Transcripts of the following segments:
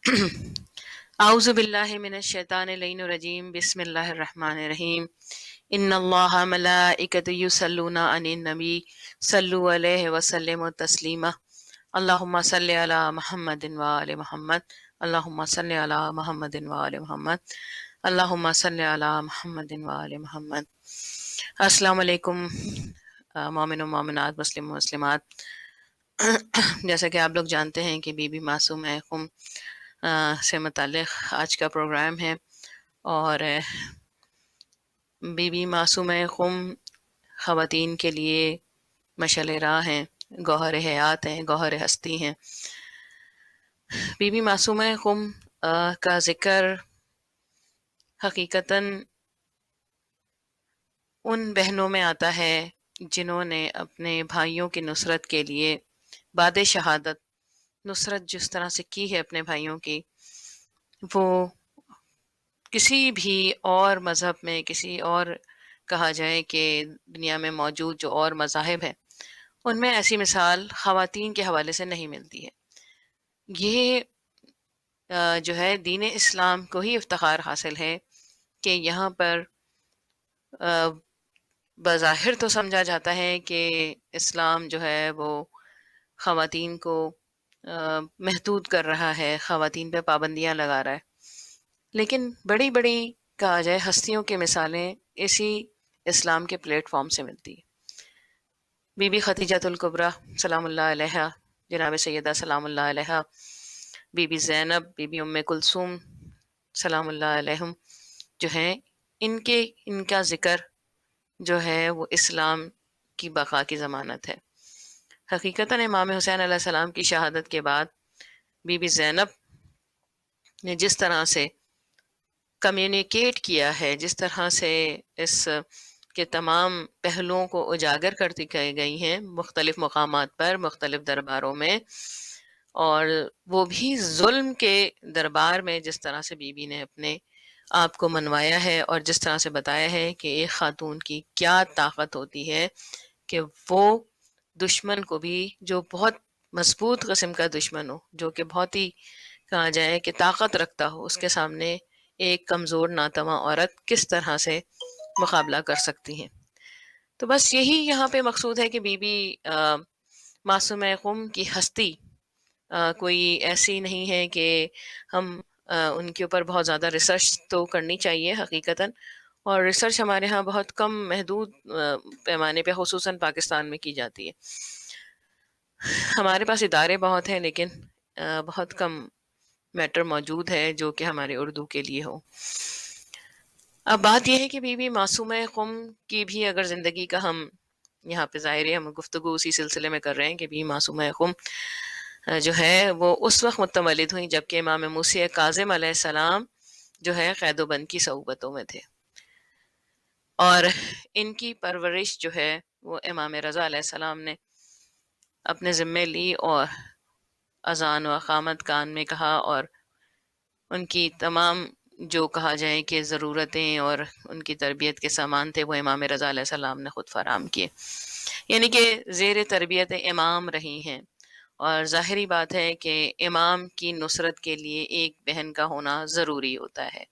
اعوذ باللہ من الشیطان اللعین الرجیم بسم اللہ الرحمن الرحیم ان اللہ ملائکۃ یصلون علی النبی صلو علیہ وسلم تسلیما اللہم صلی علی محمد وآل محمد اللہم صلی علی محمد وآل محمد اللہم صلی علی محمد وآل محمد۔ السلام علیکم مومن و مومنات، مسلم و مسلمات۔ جیسا کہ آپ لوگ جانتے ہیں کہ بی بی معصومہ خم سے متعلق آج کا پروگرام ہے، اور بی بی معصومہ خم خواتین کے لیے مشعل راہ ہیں، گوہر حیات ہیں، گوہر ہستی ہیں۔ بی بی معصومہ خم کا ذکر حقیقتاً ان بہنوں میں آتا ہے جنہوں نے اپنے بھائیوں کی نصرت کے لیے بعد شہادت نصرت جس طرح سے کی ہے اپنے بھائیوں کی، وہ کسی بھی اور مذہب میں، کسی اور کہا جائے کہ دنیا میں موجود جو اور مذاہب ہیں، ان میں ایسی مثال خواتین کے حوالے سے نہیں ملتی ہے۔ یہ جو ہے دین اسلام کو ہی افتخار حاصل ہے کہ یہاں پر بظاہر تو سمجھا جاتا ہے کہ اسلام جو ہے وہ خواتین کو محدود کر رہا ہے، خواتین پہ پابندیاں لگا رہا ہے، لیکن بڑی بڑی کہا جائے ہستیوں کی مثالیں اسی اسلام کے پلیٹ فارم سے ملتی ہے۔ بی بی خدیجۃ الکبریٰ سلام اللہ علیہا، جناب سیدہ سلام اللہ علیہا، بی بی زینب، بی بی ام کلثوم سلام اللہ علیہم جو ہیں، ان کا ذکر جو ہے وہ اسلام کی بقا کی ضمانت ہے۔ حقیقتاً امام حسین علیہ السلام کی شہادت کے بعد بی بی زینب نے جس طرح سے کمیونیکیٹ کیا ہے، جس طرح سے اس کے تمام پہلوؤں کو اجاگر کرتی گئی ہیں مختلف مقامات پر، مختلف درباروں میں، اور وہ بھی ظلم کے دربار میں، جس طرح سے بی بی نے اپنے آپ کو منوایا ہے اور جس طرح سے بتایا ہے کہ ایک خاتون کی کیا طاقت ہوتی ہے کہ وہ دشمن کو بھی، جو بہت مضبوط قسم کا دشمن ہو، جو کہ بہت ہی کہا جائے کہ طاقت رکھتا ہو، اس کے سامنے ایک کمزور ناتواں عورت کس طرح سے مقابلہ کر سکتی ہیں۔ تو بس یہی یہاں پہ مقصود ہے کہ بی بی معصومہ خم کی ہستی کوئی ایسی نہیں ہے کہ ہم ان کے اوپر بہت زیادہ ریسرچ تو کرنی چاہیے حقیقتاً، اور ریسرچ ہمارے ہاں بہت کم محدود پیمانے پہ خصوصاً پاکستان میں کی جاتی ہے۔ ہمارے پاس ادارے بہت ہیں لیکن بہت کم میٹر موجود ہے جو کہ ہمارے اردو کے لیے ہو۔ اب بات یہ ہے کہ بی بی معصومہ خم کی بھی اگر زندگی کا ہم یہاں پہ ظاہر ہے ہم گفتگو اسی سلسلے میں کر رہے ہیں کہ بی بی معصومہ خم جو ہے وہ اس وقت متولد ہوئی جبکہ امام موسی کاظم علیہ السلام جو ہے قید و بند کی صحبتوں میں تھے، اور ان کی پرورش جو ہے وہ امام رضا علیہ السلام نے اپنے ذمے لی، اور اذان و اقامت کان میں کہا، اور ان کی تمام جو کہا جائے کہ ضرورتیں اور ان کی تربیت کے سامان تھے وہ امام رضا علیہ السلام نے خود فراہم کیے، یعنی کہ زیر تربیت امام رہی ہیں۔ اور ظاہری بات ہے کہ امام کی نصرت کے لیے ایک بہن کا ہونا ضروری ہوتا ہے۔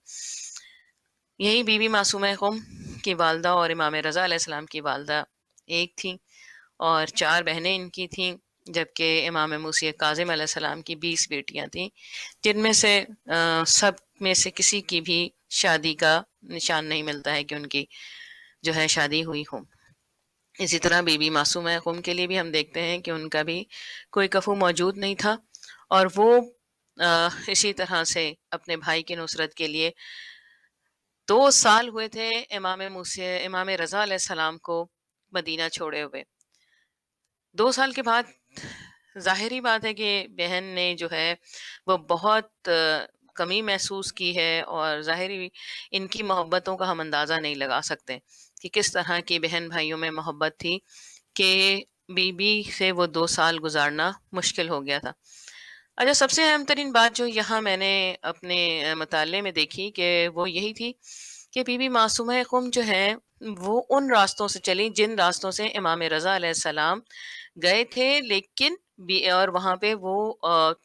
یہی بی بی معصومہ خم کی والدہ اور امام رضا علیہ السلام کی والدہ ایک تھیں، اور 4 بہنیں ان کی تھیں، جبکہ امام موسی کاظم علیہ السلام کی 20 بیٹیاں تھیں، جن میں سے سب میں سے کسی کی بھی شادی کا نشان نہیں ملتا ہے کہ ان کی جو ہے شادی ہوئی ہو۔ اسی طرح بی بی معصومہ خم کے لیے بھی ہم دیکھتے ہیں کہ ان کا بھی کوئی کفو موجود نہیں تھا، اور وہ اسی طرح سے اپنے بھائی کی نصرت کے لیے 2 سال ہوئے تھے امام رضا علیہ السلام کو مدینہ چھوڑے ہوئے۔ 2 سال کے بعد ظاہری بات ہے کہ بہن نے جو ہے وہ بہت کمی محسوس کی ہے، اور ظاہری ان کی محبتوں کا ہم اندازہ نہیں لگا سکتے کہ کس طرح کی بہن بھائیوں میں محبت تھی کہ بی بی سے وہ 2 سال گزارنا مشکل ہو گیا تھا۔ اچھا، سب سے اہم ترین بات جو یہاں میں نے اپنے مطالعے میں دیکھی کہ وہ یہی تھی کہ بی بی معصومہ خم جو ہے وہ ان راستوں سے چلی جن راستوں سے امام رضا علیہ السلام گئے تھے، لیکن اور وہاں پہ وہ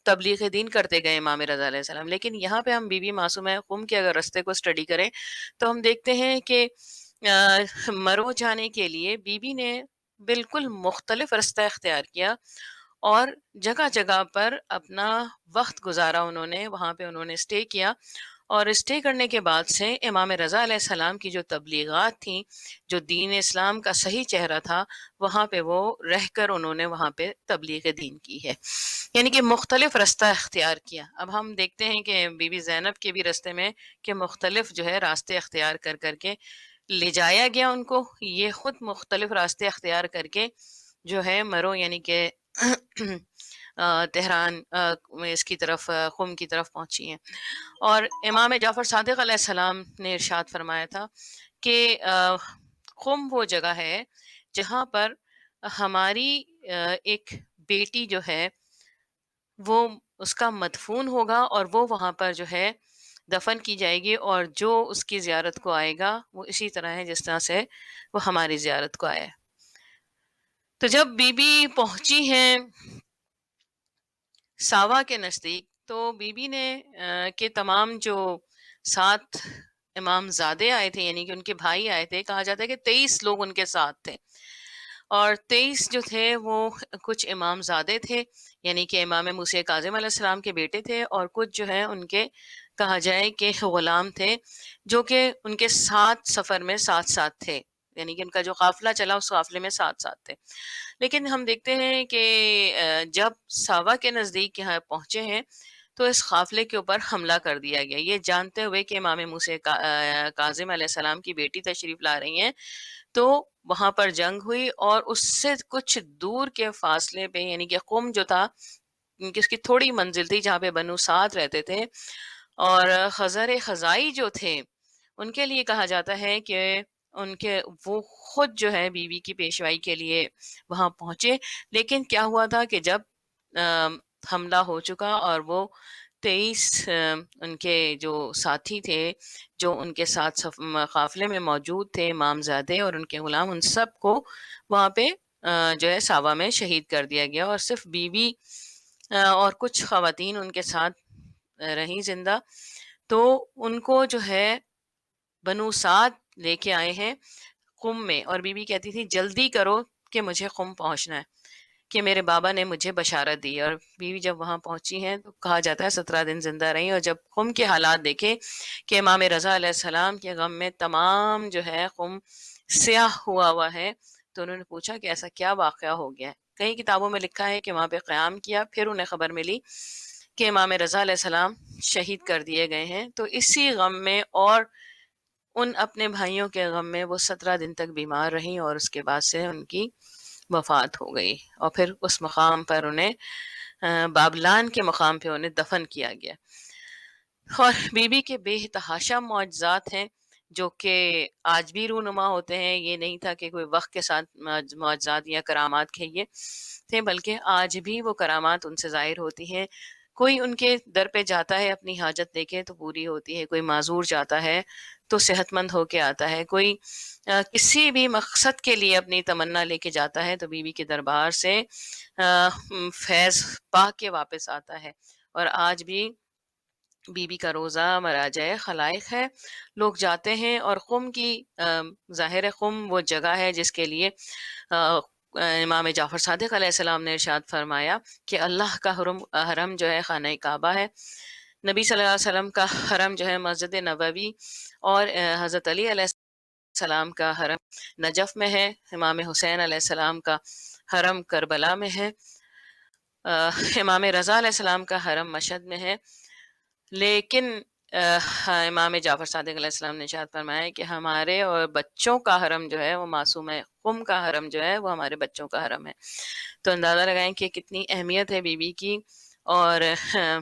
تبلیغ دین کرتے گئے امام رضا علیہ السلام. لیکن یہاں پہ ہم بی بی معصومہ قم کے اگر رستے کو اسٹڈی کریں تو ہم دیکھتے ہیں کہ مرو جانے کے لیے بی بی نے بالکل مختلف رستہ اختیار کیا، اور جگہ جگہ پر اپنا وقت گزارا. انہوں نے وہاں پہ انہوں نے اسٹے کیا، اور اسٹے کرنے کے بعد سے امام رضا علیہ السلام کی جو تبلیغات تھیں، جو دین اسلام کا صحیح چہرہ تھا، وہاں پہ وہ رہ کر انہوں نے وہاں پہ تبلیغ دین کی ہے. یعنی کہ مختلف رستہ اختیار کیا. اب ہم دیکھتے ہیں کہ بی بی زینب کے بھی رستے میں کہ مختلف جو ہے راستے اختیار کر کر کے لے جایا گیا ان کو. یہ خود مختلف راستے اختیار کر کے جو ہے مرو یعنی کہ تہران اس کی طرف قم کی طرف پہنچی ہیں. اور امام جعفر صادق علیہ السلام نے ارشاد فرمایا تھا کہ قم وہ جگہ ہے جہاں پر ہماری ایک بیٹی جو ہے وہ اس کا مدفون ہوگا، اور وہ وہاں پر جو ہے دفن کی جائے گی، اور جو اس کی زیارت کو آئے گا وہ اسی طرح ہے جس طرح سے وہ ہماری زیارت کو آئے. تو جب بی بی پہنچی ہیں ساوا کے نزدیک، تو بی بی نے کہ تمام جو 7 امام زادے آئے تھے، یعنی کہ ان کے بھائی آئے تھے، کہا جاتا ہے کہ 23 لوگ ان کے ساتھ تھے، اور 23 جو تھے وہ کچھ امام زادے تھے، یعنی کہ امام موسیٰ کاظم علیہ السلام کے بیٹے تھے، اور کچھ جو ہے ان کے کہا جائے کہ غلام تھے، جو کہ ان کے ساتھ سفر میں ساتھ ساتھ تھے، یعنی کہ ان کا جو قافلہ چلا اس قافلے میں ساتھ ساتھ تھے. لیکن ہم دیکھتے ہیں کہ جب ساوا کے نزدیک یہاں پہنچے ہیں تو اس قافلے کے اوپر حملہ کر دیا گیا، یہ جانتے ہوئے کہ امام موسیٰ کاظم علیہ السلام کی بیٹی تشریف لا رہی ہیں. تو وہاں پر جنگ ہوئی، اور اس سے کچھ دور کے فاصلے پہ، یعنی کہ قم جو تھا اس کی تھوڑی منزل تھی جہاں پہ بنو سعد رہتے تھے، اور خزر خزائی جو تھے ان کے لیے کہا جاتا ہے کہ ان کے وہ خود جو ہے بیوی کی پیشوائی کے لیے وہاں پہنچے. لیکن کیا ہوا تھا کہ جب حملہ ہو چکا اور وہ 23 ان کے جو ساتھی تھے جو ان کے ساتھ قافلے میں موجود تھے، امامزادے اور ان کے غلام، ان سب کو وہاں پہ جو ہے ساوا میں شہید کر دیا گیا، اور صرف بیوی اور کچھ خواتین ان کے ساتھ رہیں زندہ. تو ان کو جو ہے بنو سعد لے کے آئے ہیں قم میں، اور بی بی کہتی تھی جلدی کرو کہ مجھے قم پہنچنا ہے، کہ میرے بابا نے مجھے بشارت دی. اور بیوی جب وہاں پہنچی ہیں تو کہا جاتا ہے 17 دن زندہ رہی، اور جب قم کے حالات دیکھے کہ امام رضا علیہ السلام کے غم میں تمام جو ہے قم سیاہ ہوا ہے، تو انہوں نے پوچھا کہ ایسا کیا واقعہ ہو گیا ہے. کئی کتابوں میں لکھا ہے کہ وہاں پہ قیام کیا، پھر انہیں خبر ملی کہ امام رضا علیہ السلام شہید کر دیے گئے ہیں. تو اسی غم میں اور ان اپنے بھائیوں کے غم میں وہ 17 دن تک بیمار رہیں، اور اس کے بعد سے ان کی وفات ہو گئی، اور پھر اس مقام پر انہیں بابلان کے مقام پہ انہیں دفن کیا گیا. اور بی بی کے بے تحاشا معجزات ہیں جو کہ آج بھی رونما ہوتے ہیں. یہ نہیں تھا کہ کوئی وقت کے ساتھ معجزات یا کرامات کے یہ تھے، بلکہ آج بھی وہ کرامات ان سے ظاہر ہوتی ہیں. کوئی ان کے در پہ جاتا ہے اپنی حاجت لے کے تو پوری ہوتی ہے، کوئی معذور جاتا ہے تو صحت مند ہو کے آتا ہے، کوئی کسی بھی مقصد کے لیے اپنی تمنا لے کے جاتا ہے تو بی بی کے دربار سے فیض پا کے واپس آتا ہے. اور آج بھی بی بی کا روزہ مراجع خلائق ہے، لوگ جاتے ہیں. اور قم کی ظاہر قم وہ جگہ ہے جس کے لیے امام جعفر صادق علیہ السلام نے ارشاد فرمایا کہ اللہ کا حرم جو ہے خانہ کعبہ ہے، نبی صلی اللہ علیہ وسلم کا حرم جو ہے مسجد نبوی، اور حضرت علی علیہ السلام کا حرم نجف میں ہے، امام حسین علیہ السلام کا حرم کربلا میں ہے، امام رضا علیہ السلام کا حرم مشہد میں ہے. لیکن امام جعفر صادق علیہ السلام نے ارشاد فرمایا کہ ہمارے اور بچوں کا حرم جو ہے وہ معصوم ہے، قم کا حرم جو ہے وہ ہمارے بچوں کا حرم ہے. تو اندازہ لگائیں کہ کتنی اہمیت ہے بی بی کی. اور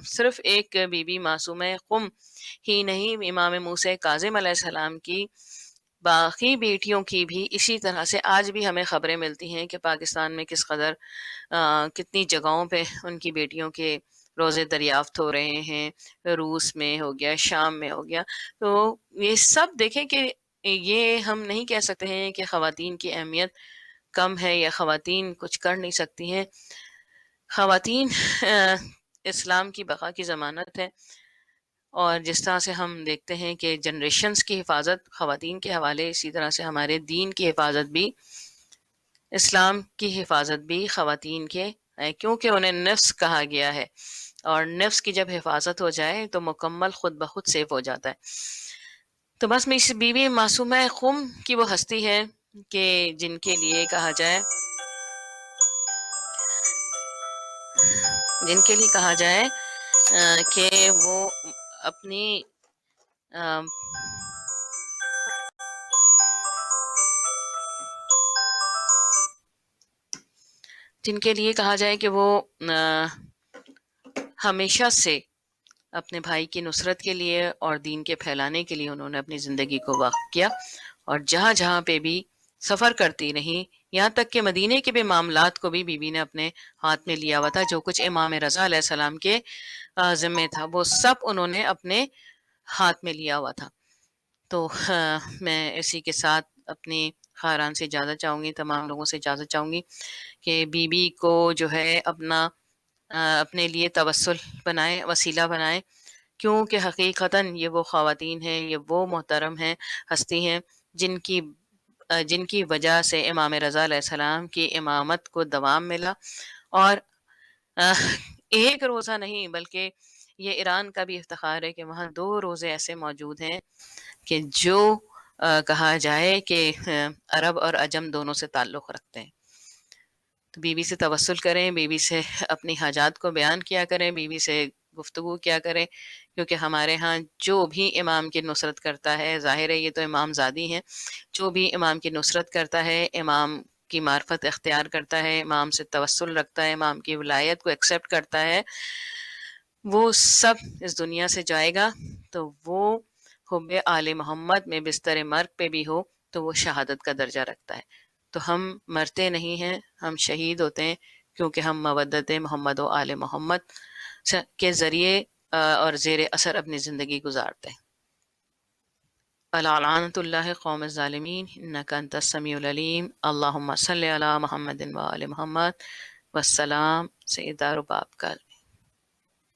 صرف ایک بی بی معصوم قم ہی نہیں، امام موسیٰ کاظم علیہ السلام کی باقی بیٹیوں کی بھی اسی طرح سے آج بھی ہمیں خبریں ملتی ہیں کہ پاکستان میں کس قدر کتنی جگہوں پہ ان کی بیٹیوں کے روزے دریافت ہو رہے ہیں. روس میں ہو گیا، شام میں ہو گیا. تو یہ سب دیکھیں کہ یہ ہم نہیں کہہ سکتے ہیں کہ خواتین کی اہمیت کم ہے یا خواتین کچھ کر نہیں سکتی ہیں. خواتین اسلام کی بقا کی ضمانت ہے، اور جس طرح سے ہم دیکھتے ہیں کہ جنریشنز کی حفاظت خواتین کے حوالے، اسی طرح سے ہمارے دین کی حفاظت بھی، اسلام کی حفاظت بھی خواتین کے ہے، کیونکہ انہیں نفس کہا گیا ہے، اور نفس کی جب حفاظت ہو جائے تو مکمل خود بخود سیف ہو جاتا ہے۔ تو بس میں اس بیوی معصومہ خم کی وہ ہستی ہے کہ جن کے لیے کہا جائے کہ وہ اپنی آ، جن کے لیے کہا جائے کہ وہ ہمیشہ سے اپنے بھائی کی نصرت کے لیے اور دین کے پھیلانے کے لیے انہوں نے اپنی زندگی کو وقف کیا، اور جہاں جہاں پہ بھی سفر کرتی رہیں، یہاں تک کہ مدینے کے بھی معاملات کو بھی بیوی نے اپنے ہاتھ میں لیا ہوا تھا، جو کچھ امام رضا علیہ السلام کے ذمے تھا وہ سب انہوں نے اپنے ہاتھ میں لیا ہوا تھا۔ تو میں اسی کے ساتھ اپنی خاران سے اجازت چاہوں گی، تمام لوگوں سے اجازت چاہوں گی کہ بیوی کو جو ہے اپنے لیے توسل بنائیں، وسیلہ بنائیں، کیونکہ حقیقتاً یہ وہ خواتین ہیں، یہ وہ محترم ہیں، ہستی ہیں جن کی وجہ سے امام رضا علیہ السلام کی امامت کو دوام ملا، اور ایک روزہ نہیں بلکہ یہ ایران کا بھی افتخار ہے کہ وہاں 2 روزے ایسے موجود ہیں کہ جو کہا جائے کہ عرب اور عجم دونوں سے تعلق رکھتے ہیں۔ تو بیوی سے توسل کریں، بیوی سے اپنی حاجات کو بیان کیا کریں، بیوی سے گفتگو کیا کریں، کیونکہ ہمارے ہاں جو بھی امام کی نصرت کرتا ہے، ظاہر ہے یہ تو امام زادی ہیں، جو بھی امام کی نصرت کرتا ہے، امام کی معرفت اختیار کرتا ہے، امام سے توسل رکھتا ہے، امام کی ولایت کو ایکسیپٹ کرتا ہے، وہ سب اس دنیا سے جائے گا، تو وہ حب آل محمد میں بستر مرگ پہ بھی ہو تو وہ شہادت کا درجہ رکھتا ہے۔ تو ہم مرتے نہیں ہیں، ہم شہید ہوتے ہیں، کیونکہ ہم مودت محمد و آل محمد کے ذریعے اور زیر اثر اپنی زندگی گزارتے ہیں۔ الا لعنت اللہ قوم الظالمین انک انت السمیع العلیم اللہم صلی علی محمد و آل محمد، والسلام سیدہ رباب کا